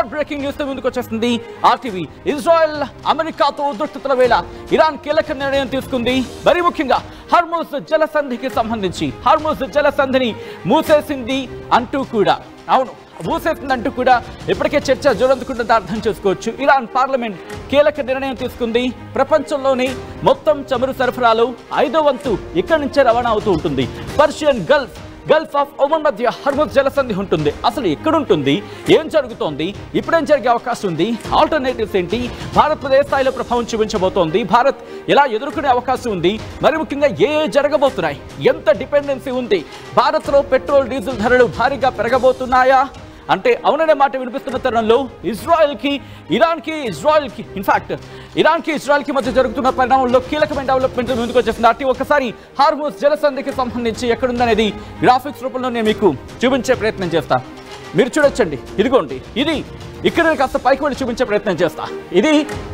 Hot breaking news తో ముందుకు వచ్చేస్తుంది ఆర్టీవీ. ఇజ్రాయెల్ అమెరికాతో ఉద్రిక్తతల వేళ ఇరాన్ కీలక నిర్ణయం తీసుకుంది. మరి ముఖ్యంగా హర్ముజ్ జలసంధికి సంబంధించి హర్ముజ్ జలసంధిని మూసేసింది అంటూ కూడా, అవును మూసేసిందంటూ కూడా ఇప్పటికే చర్చ జోరందుకుంటుంటే అర్థం చేసుకోవచ్చు. ఇరాన్ పార్లమెంట్ కీలక నిర్ణయం తీసుకుంది. ప్రపంచంలోని మొత్తం చమురు సరఫరాలో 5వ వంతు ఇక్కడి నుంచే రవాణా అవుతూ ఉంటుంది. పర్షియన్ గల్ఫ్ ఆఫ్ ఒమన్ మధ్య హర్ముజ్ జలసంధి ఉంటుంది. అసలు ఎక్కడుంటుంది, ఏం జరుగుతోంది, ఇప్పుడేం జరిగే అవకాశం ఉంది, ఆల్టర్నేటివ్స్ ఏంటి, భారత్ ఏ స్థాయిలో ప్రభావం చూపించబోతోంది, భారత్ ఎలా ఎదుర్కొనే అవకాశం ఉంది, మరి ముఖ్యంగా ఏ జరగబోతున్నాయి, ఎంత డిపెండెన్సీ ఉంది, భారత్లో పెట్రోల్ డీజిల్ ధరలు భారీగా పెరగబోతున్నాయా అంటే అవుననే మాట వినిపిస్తున్న తరుణంలో ఇరాన్కి ఇజ్రాయెల్కి మధ్య జరుగుతున్న పరిణామంలో కీలకమైన డెవలప్మెంట్ ముందుకు వచ్చేసింది. అటు ఒకసారి హార్ముజ్ జలసంధికి సంబంధించి ఎక్కడుందనేది గ్రాఫిక్స్ రూపంలో నేను మీకు చూపించే ప్రయత్నం చేస్తా. మీరు చూడొచ్చండి, ఇదిగోండి, ఇది ఇక్కడ కాస్త పైకి వెళ్ళి చూపించే ప్రయత్నం చేస్తా. ఇది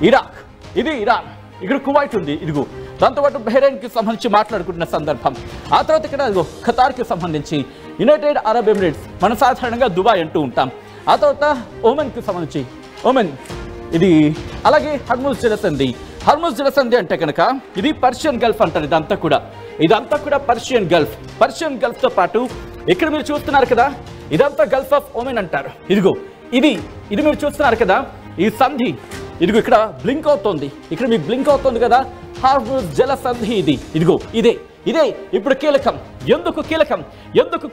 ఇరాక్, ఇది ఇరాన్, ఇక్కడ కువైట్ ఉంది, ఇదిగో దాంతోపాటు బహ్రెయిన్కి సంబంధించి మాట్లాడుకుంటున్న సందర్భం. ఆ తర్వాత ఇక్కడ ఖతార్కి సంబంధించి యునైటెడ్ అరబ్ ఎమిరేట్స్, మనం సాధారణంగా దుబాయ్ అంటూ ఉంటాం. ఆ తర్వాత ఒమన్కి సంబంధించి ఒమన్, ఇది అలాగే హర్ముజ్ జలసంధి అంటే కనుక ఇది పర్షియన్ గల్ఫ్ అంటారు. ఇదంతా కూడా పర్షియన్ గల్ఫ్తో పాటు ఇక్కడ మీరు చూస్తున్నారు కదా, ఇదంతా గల్ఫ్ ఆఫ్ ఒమన్ అంటారు. ఇదిగో ఇది మీరు చూస్తున్నారు కదా, ఈ సంధి ఇదిగో ఇక్కడ బ్లింక్ అవుతోంది, ఇక్కడ మీకు బ్లింక్ అవుతుంది కదా, హార్ముజ్ జలసంధి ఇదిగో ఇదే ఇప్పుడు కీలకం. ఎందుకు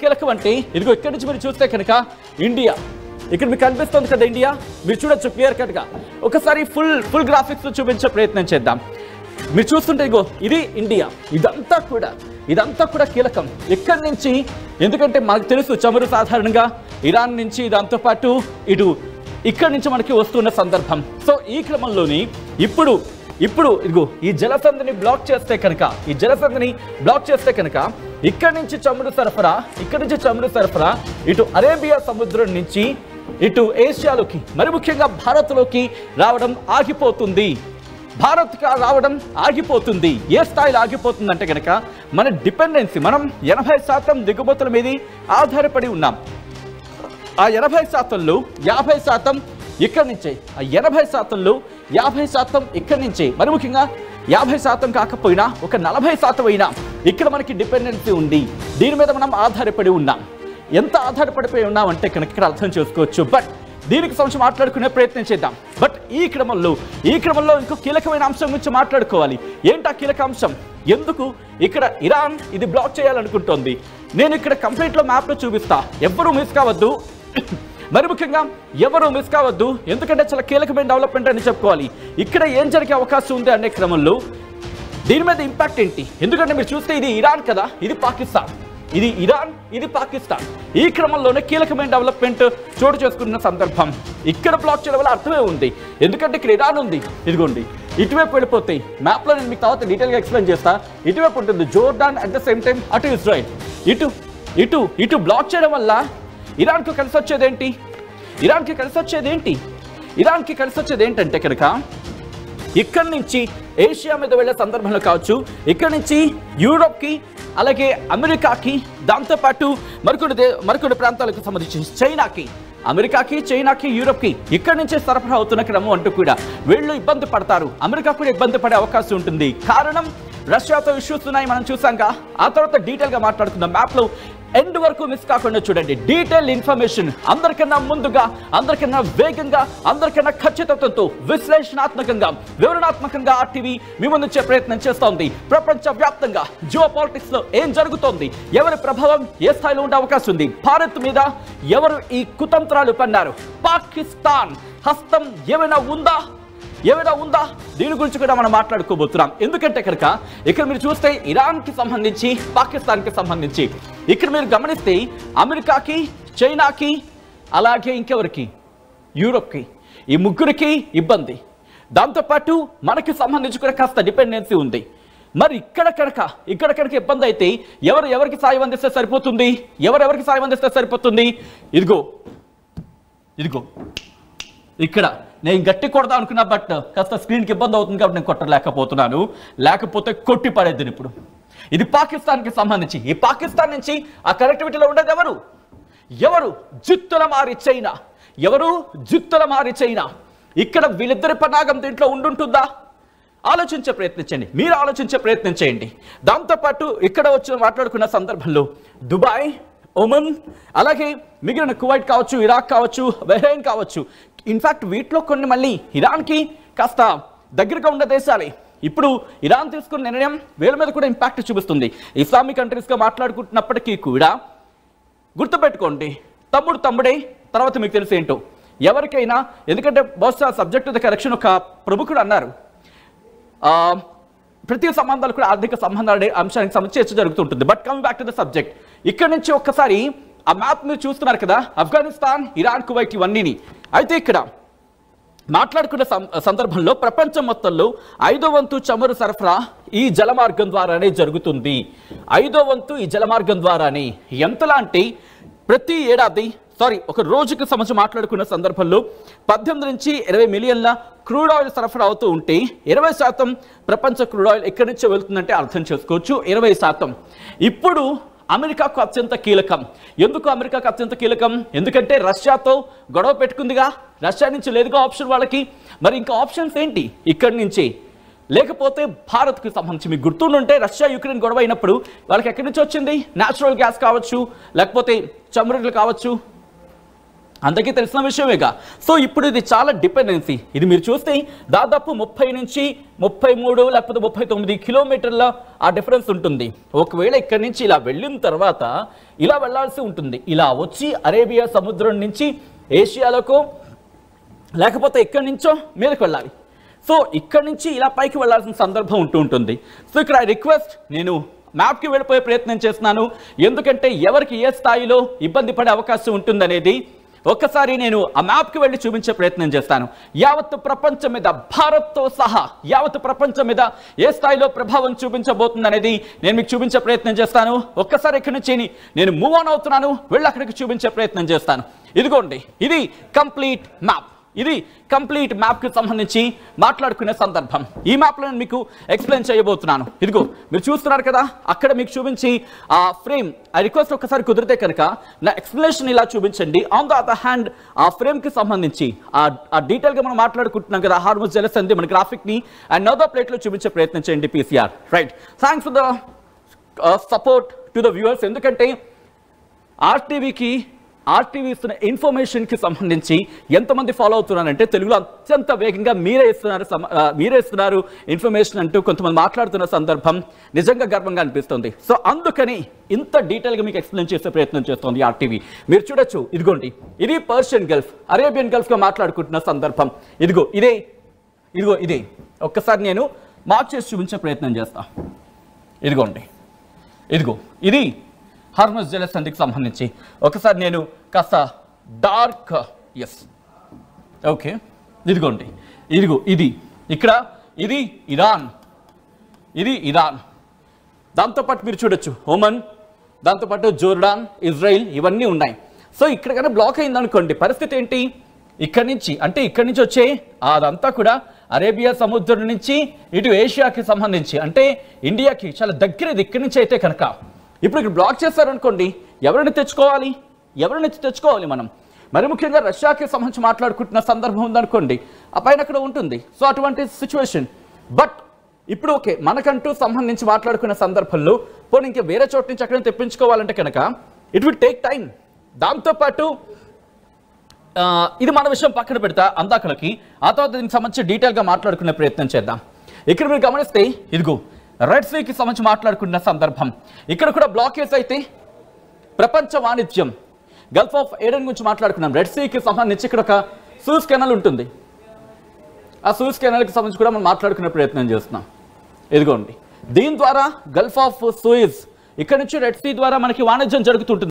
కీలకం అంటే ఇదిగో ఇక్కడి నుంచి మీరు చూస్తే కనుక ఇండియా, ఇక్కడ మీకు కనిపిస్తుంది కదా ఇండియా, మీరు చూడొచ్చు క్లియర్ కట్ గా. ఒకసారి ఫుల్ గ్రాఫిక్స్ చూపించే ప్రయత్నం చేద్దాం. మీరు చూస్తుంటే ఇగో ఇది ఇండియా, ఇదంతా కూడా కీలకం. ఇక్కడి నుంచి, ఎందుకంటే మనకు తెలుసు చమురు సాధారణంగా ఇరాన్ నుంచి, దాంతోపాటు ఇక్కడి నుంచి మనకి వస్తున్న సందర్భం. సో ఈ క్రమంలోని ఇప్పుడు ఇదిగో ఈ జలసంధిని బ్లాక్ చేస్తే కనుక ఇక్కడి నుంచి చమురు సరఫరా ఇటు అరేబియా సముద్రం నుంచి ఇటు ఏషియాలోకి, మరి ముఖ్యంగా భారత్లోకి రావడం ఆగిపోతుంది. ఏ స్థాయిలో ఆగిపోతుంది అంటే కనుక మన డిపెండెన్సీ, మనం 80% దిగుమతుల మీద ఆధారపడి ఉన్నాం. ఆ 80%లో 50% ఇక్కడి నుంచే, ఆ 80%లో 50% ఇక్కడి నుంచే, మరి ముఖ్యంగా 50% కాకపోయినా ఒక 40% అయినా ఇక్కడ మనకి డిపెండెన్సీ ఉంది. దీని మీద మనం ఆధారపడి ఉన్నాం. ఎంత ఆధారపడిపోయి ఉన్నామంటే కనుక ఇక్కడ అర్థం చేసుకోవచ్చు. బట్ దీనికి సంబంధించి మాట్లాడుకునే ప్రయత్నం చేద్దాం. బట్ ఈ క్రమంలో ఇంకో కీలకమైన అంశం గురించి మాట్లాడుకోవాలి. ఏంటా కీలక అంశం? ఎందుకు ఇక్కడ ఇరాన్ ఇది బ్లాక్ చేయాలనుకుంటోంది? నేను ఇక్కడ కంప్లీట్లో మ్యాప్లో చూపిస్తా, ఎవరు మిస్ కావద్దు, మరి ముఖ్యంగా ఎవరు మిస్ కావద్దు, ఎందుకంటే చాలా కీలకమైన డెవలప్మెంట్ అని చెప్పుకోవాలి. ఇక్కడ ఏం జరిగే అవకాశం ఉంది అనే క్రమంలో దీని మీద ఇంపాక్ట్ ఏంటి? ఎందుకంటే మీరు చూస్తే ఇది ఇరాన్ కదా, ఇది పాకిస్తాన్, ఇది ఇరాన్, ఇది పాకిస్తాన్. ఈ క్రమంలోనే కీలకమైన డెవలప్మెంట్ చోటు చేసుకున్న సందర్భం. ఇక్కడ బ్లాక్ చేయడం వల్ల అర్థమే ఉంది, ఎందుకంటే ఇక్కడ ఇరాన్ ఉంది, ఇదిగోండి ఇటువైపు వెళ్ళిపోతాయి. మ్యాప్లో నేను మీకు తర్వాత డీటెయిల్గా ఎక్స్ప్లెయిన్ చేస్తా. ఇటువైపు ఉంటుంది Jordan, at the same time అటు ఇజ్రాయిల్. ఇటు బ్లాక్ చేయడం వల్ల ఇరాన్కి కలిసి వచ్చేది ఏంటంటే కనుక ఇక్కడి నుంచి ఏషియా మీద వెళ్ళే సందర్భంలో కావచ్చు, ఇక్కడి నుంచి యూరోప్కి, అలాగే అమెరికాకి, దాంతోపాటు మరికొన్ని ప్రాంతాలకు సంబంధించి చైనాకి, యూరోప్కి ఇక్కడి నుంచే సరఫరా అవుతున్న క్రమం అంటూ కూడా వీళ్ళు ఇబ్బంది పడతారు. అమెరికా కూడా ఇబ్బంది పడే అవకాశం ఉంటుంది. కారణం రష్యాతో ఇష్యూస్ ఉన్నాయి, మనం చూసాంగా. ఆ తర్వాత డీటెయిల్గా మాట్లాడుకుందాం. మ్యాప్లో ఎండ్ వరకు మిస్ కాకుండా చూడండి. డీటెయిల్ ఇన్ఫర్మేషన్ అందరికన్నా ముందుగా, అందరికన్నా వేగంగా, అందరికన్నా ఖచ్చితత్వంతో, విశ్లేషణాత్మకంగా, వివరణాత్మకంగా ఆర్టీవీ మీ ముందుంచే ప్రయత్నం చేస్తోంది. ప్రపంచ వ్యాప్తంగా జియో పాలిటిక్స్ లో ఏం జరుగుతోంది, ఎవరి ప్రభావం ఏ స్థాయిలో ఉండే అవకాశం ఉంది, భారత్ మీద ఎవరు ఈ కుతంత్రాలు పన్నారు, పాకిస్తాన్ హస్తం ఏమైనా ఉందా, దీని గురించి కూడా మనం మాట్లాడుకోబోతున్నాం. ఎందుకంటే కనుక ఇక్కడ మీరు చూస్తే ఇరాన్కి సంబంధించి, పాకిస్తాన్కి సంబంధించి ఇక్కడ మీరు గమనిస్తే అమెరికాకి, చైనాకి, అలాగే ఇంకెవరికి, యూరోప్కి, ఈ ముగ్గురికి ఇబ్బంది. దాంతోపాటు మనకి సంబంధించి కూడా కాస్త డిపెండెన్సీ ఉంది. మరి ఇక్కడ కనుక ఇబ్బంది అయితే ఎవరికి సాయం అందిస్తే సరిపోతుంది, ఎవరెవరికి సాయం అందిస్తే సరిపోతుంది? ఇదిగో ఇక్కడ నేను గట్టి కొడదాం అనుకున్నా, బట్ కాస్త స్క్రీన్కి ఇబ్బంది అవుతుంది కాబట్టి నేను కొట్టలేకపోతున్నాను, లేకపోతే కొట్టి పడేద్ది. ఇప్పుడు ఇది పాకిస్తాన్కి సంబంధించి, ఈ పాకిస్తాన్ నుంచి ఆ కనెక్టివిటీలో ఉండేది ఎవరు? జిత్తుల మారి చైనా. ఎవరు? జుత్తుల మారి చైనా. ఇక్కడ వీళ్ళిద్దరి పన్నాగం దీంట్లో ఉండుంటుందా? ఆలోచించే ప్రయత్నించండి, మీరు ఆలోచించే ప్రయత్నం చేయండి. దాంతోపాటు ఇక్కడ వచ్చి మాట్లాడుకున్న సందర్భంలో దుబాయ్, ఒమన్, అలాగే మిగిలిన కువైట్ కావచ్చు, ఇరాక్ కావచ్చు, బహ్రెయిన్ కావచ్చు, ఇన్ఫ్యాక్ట్ వీటిలో కొన్ని మళ్ళీ ఇరాన్కి కాస్త దగ్గరగా ఉన్న దేశాలే. ఇప్పుడు ఇరాన్ తీసుకున్న నిర్ణయం వీళ్ళ మీద కూడా ఇంపాక్ట్ చూపిస్తుంది. ఇస్లామిక్ కంట్రీస్గా మాట్లాడుకుంటున్నప్పటికీ కూడా గుర్తుపెట్టుకోండి, తమ్ముడే తర్వాత మీకు తెలిసి ఏంటో ఎవరికైనా. ఎందుకంటే బహుశా సబ్జెక్ట్ ద కరెక్షన్ ఒక ప్రముఖుడు అన్నారు, ప్రతి సంబంధాలు కూడా ఆర్థిక సంబంధాలు అంశానికి సంబంధించి చర్చ జరుగుతుంటుంది. But coming back to the subject, ఇక్కడ నుంచి ఒక్కసారి ఆ మ్యాప్ మీరు చూస్తున్నారు కదా, ఆఫ్ఘనిస్తాన్, ఇరాన్, కువైట్ ఇవన్నీని. అయితే ఇక్కడ మాట్లాడుకున్న సందర్భంలో ప్రపంచం మొత్తంలో 5వ వంతు చమురు సరఫరా ఈ జలమార్గం ద్వారానే జరుగుతుంది. 5వ వంతు ఈ జలమార్గం ద్వారానే. ఎంతలా అంటే ప్రతి ఏడాది ఒక రోజుకి సంబంధించి మాట్లాడుకున్న సందర్భంలో 18 నుంచి 20 మిలియన్ల క్రూడ్ ఆయిల్ సరఫరా అవుతూ ఉంటే 20% ప్రపంచ క్రూడ్ ఆయిల్ ఎక్కడి నుంచి వెళ్తుందంటే అర్థం చేసుకోవచ్చు, 20%. ఇప్పుడు అమెరికాకు అత్యంత కీలకం. ఎందుకు అమెరికాకు అత్యంత కీలకం? ఎందుకంటే రష్యాతో గొడవ పెట్టుకుందిగా, రష్యా నుంచి లేదుగా ఆప్షన్ వాళ్ళకి. మరి ఇంకా ఆప్షన్స్ ఏంటి ఇక్కడి నుంచి? లేకపోతే భారత్కి సంబంధించి మీకు గుర్తుంటే రష్యా యుక్రెయిన్ గొడవ అయినప్పుడు వాళ్ళకి ఎక్కడి నుంచి వచ్చింది? న్యాచురల్ గ్యాస్ కావచ్చు, లేకపోతే చమురులు కావచ్చు, అందరికీ తెలిసిన విషయమేగా. సో ఇప్పుడు ఇది చాలా డిపెండెన్సీ. ఇది మీరు చూస్తే దాదాపు 30 నుంచి 33 లేకపోతే 39 కిలోమీటర్ల ఆ డిఫరెన్స్ ఉంటుంది. ఒకవేళ ఇక్కడి నుంచి ఇలా వెళ్ళిన తర్వాత ఇలా వెళ్లాల్సి ఉంటుంది, ఇలా వచ్చి అరేబియా సముద్రం నుంచి ఏషియాలోకో లేకపోతే ఎక్కడి నుంచో మీదకి వెళ్ళాలి. సో ఇక్కడి నుంచి ఇలా పైకి వెళ్లాల్సిన సందర్భం ఉంటుంది. సో ఇక్కడ రిక్వెస్ట్, నేను మ్యాప్కి వెళ్ళిపోయే ప్రయత్నం చేస్తున్నాను, ఎందుకంటే ఎవరికి ఏ స్థాయిలో ఇబ్బంది పడే అవకాశం ఉంటుందనేది ఒక్కసారి నేను ఆ మ్యాప్కి వెళ్ళి చూపించే ప్రయత్నం చేస్తాను. యావత్ ప్రపంచం మీద, భారత్తో సహా యావత్ ప్రపంచం మీద ఏ స్థాయిలో ప్రభావం చూపించబోతుంది అనేది నేను మీకు చూపించే ప్రయత్నం చేస్తాను. ఒక్కసారి ఇక్కడి నుంచి నేను మూవ్ ఆన్ అవుతున్నాను, వెళ్ళి అక్కడికి చూపించే ప్రయత్నం చేస్తాను. ఇదిగోండి, ఇది కంప్లీట్ మ్యాప్. ఇది కంప్లీట్ మ్యాప్కి సంబంధించి మాట్లాడుకునే సందర్భం. ఈ మ్యాప్లో నేను మీకు ఎక్స్ప్లెయిన్ చేయబోతున్నాను. ఇదిగో మీరు చూస్తున్నారు కదా, అక్కడ మీకు చూపించి ఆ ఫ్రేమ్, ఆ రిక్వెస్ట్ ఒక్కసారి కుదిరితే కనుక నా ఎక్స్ప్లెనేషన్ ఇలా చూపించండి. ఆన్ ద అదర్ హ్యాండ్ ఆ ఫ్రేమ్కి సంబంధించి ఆ డీటెయిల్గా మనం మాట్లాడుకుంటున్నాం కదా, హార్మోస్ జలసంధి మన గ్రాఫిక్ని అండ్ నోదో ప్లేట్లో చూపించే ప్రయత్నం చేయండి PCR. Right, thanks for the support to the viewers. ఎందుకంటే ఆర్టీవీ ఇస్తున్న ఇన్ఫర్మేషన్కి సంబంధించి ఎంతమంది ఫాలో అవుతున్నారంటే తెలుగులో అత్యంత వేగంగా మీరే ఇస్తున్నారు ఇన్ఫర్మేషన్ అంటూ కొంతమంది మాట్లాడుతున్న సందర్భం నిజంగా గర్వంగా అనిపిస్తుంది. సో అందుకని ఇంత డీటెయిల్గా మీకు ఎక్స్ప్లెయిన్ చేసే ప్రయత్నం చేస్తుంది ఆర్టీవీ. మీరు చూడొచ్చు, ఇదిగోండి, ఇది పర్షియన్ గల్ఫ్, అరేబియన్ గల్ఫ్గా మాట్లాడుకుంటున్న సందర్భం. ఇదిగో ఇదే ఒక్కసారి నేను మార్క్ చేసి చూపించే ప్రయత్నం చేస్తాను. ఇదిగోండి, ఇది హార్మోస్ జలసంధికి సంబంధించి ఒకసారి నేను కాస్త డార్క్, ఎస్ ఓకే, ఇదిగోండి, ఇది ఇక్కడ, ఇది ఇరాన్, దాంతోపాటు మీరు చూడొచ్చు ఒమన్, దాంతోపాటు జోర్డాన్, ఇజ్రాయిల్ ఇవన్నీ ఉన్నాయి. సో ఇక్కడ కన్నా బ్లాక్ అయిందనుకోండి, పరిస్థితి ఏంటి? ఇక్కడి నుంచి వచ్చే అదంతా కూడా అరేబియా సముద్రం నుంచి ఇటు ఏషియాకి సంబంధించి, అంటే ఇండియాకి చాలా దగ్గరది. ఇక్కడి నుంచి అయితే కనుక ఇప్పుడు ఇక్కడ బ్లాక్ చేస్తారనుకోండి, ఎవరిని తెచ్చుకోవాలి మనం? మరి ముఖ్యంగా రష్యాకి సంబంధించి మాట్లాడుకుంటున్న సందర్భం ఉందనుకోండి, ఆ పైన అక్కడ ఉంటుంది. సో అటువంటి సిచ్యువేషన్. బట్ ఇప్పుడు ఓకే, మనకంటూ సంబంధించి మాట్లాడుకున్న సందర్భంలో పోనీ ఇంకా వేరే చోటు నుంచి అక్కడ తెప్పించుకోవాలంటే కనుక ఇట్ విల్ టేక్ టైం. దాంతోపాటు ఇది మన విషయం పక్కన పెడతా అందాకలకి, ఆ తర్వాత దీనికి సంబంధించి డీటెయిల్గా మాట్లాడుకునే ప్రయత్నం చేద్దాం. ఇక్కడ మీరు గమనిస్తే ఇదిగో రెడ్ సీకి సంబంధించి మాట్లాడుకున్న సందర్భం, ఇక్కడ కూడా బ్లాకేజ్ అయితే ప్రపంచ వాణిజ్యం, గల్ఫ్ ఆఫ్ ఏడెన్ గురించి మాట్లాడుకున్నాం. రెడ్ సీకి సంబంధించి ఇక్కడ ఒక సూయజ్ కెనాల్ ఉంటుంది, ఆ సూయజ్ కెనాల్కి సంబంధించి కూడా మనం మాట్లాడుకునే ప్రయత్నం చేస్తున్నాం. ఇదిగోండి, దీని ద్వారా గల్ఫ్ ఆఫ్ సూయజ్, ఇక్కడ నుంచి రెడ్ సీ ద్వారా మనకి వాణిజ్యం జరుగుతుంటుంది.